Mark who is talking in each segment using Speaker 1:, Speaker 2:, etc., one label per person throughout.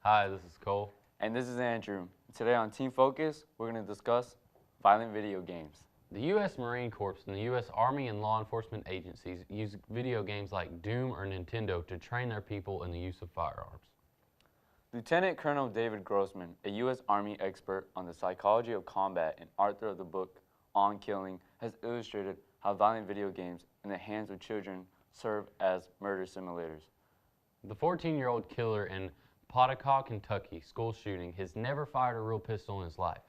Speaker 1: Hi, this is Cole.
Speaker 2: And this is Andrew. Today on Team Focus, we're going to discuss violent video games.
Speaker 1: The U.S. Marine Corps and the U.S. Army and law enforcement agencies use video games like Doom or Nintendo to train their people in the use of firearms.
Speaker 2: Lieutenant Colonel David Grossman, a U.S. Army expert on the psychology of combat and author of the book On Killing, has illustrated how violent video games in the hands of children serve as murder simulators.
Speaker 1: The 14-year-old killer in Pawtucket, Kentucky school shooting has never fired a real pistol in his life.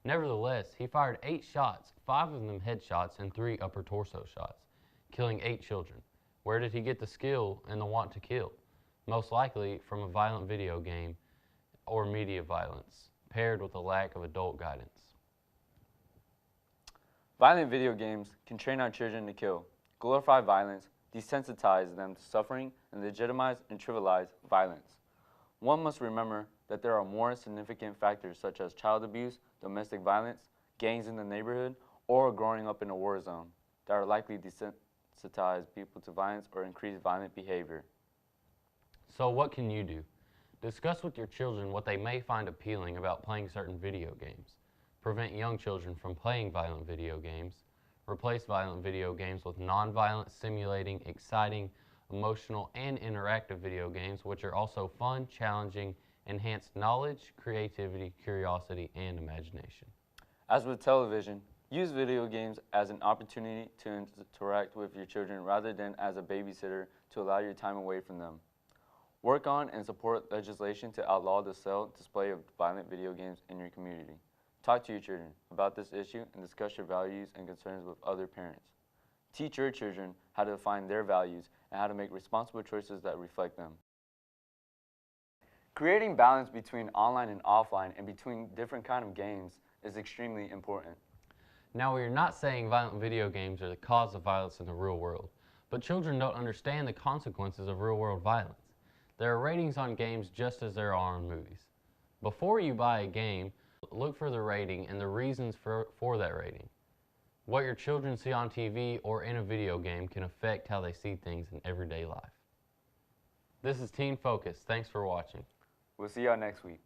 Speaker 1: Nevertheless, he fired 8 shots, 5 of them headshots and 3 upper torso shots, killing 8 children. Where did he get the skill and the want to kill? Most likely from a violent video game or media violence, paired with a lack of adult guidance.
Speaker 2: Violent video games can train our children to kill, glorify violence, desensitize them to suffering, and legitimize and trivialize violence. One must remember that there are more significant factors such as child abuse, domestic violence, gangs in the neighborhood, or growing up in a war zone that are likely to desensitize people to violence or increase violent behavior.
Speaker 1: So what can you do? Discuss with your children what they may find appealing about playing certain video games. Prevent young children from playing violent video games. Replace violent video games with non-violent, simulating, exciting, emotional, and interactive video games, which are also fun, challenging, enhance knowledge, creativity, curiosity, and imagination.
Speaker 2: As with television, use video games as an opportunity to interact with your children rather than as a babysitter to allow your time away from them. Work on and support legislation to outlaw the sale display of violent video games in your community. Talk to your children about this issue and discuss your values and concerns with other parents. Teach your children how to define their values and how to make responsible choices that reflect them. Creating balance between online and offline and between different kinds of games is extremely important.
Speaker 1: Now, we are not saying violent video games are the cause of violence in the real world, but children don't understand the consequences of real-world violence. There are ratings on games just as there are on movies. Before you buy a game, look for the rating and the reasons for that rating. What your children see on TV or in a video game can affect how they see things in everyday life. This is Teen Focus. Thanks for watching.
Speaker 2: We'll see y'all next week.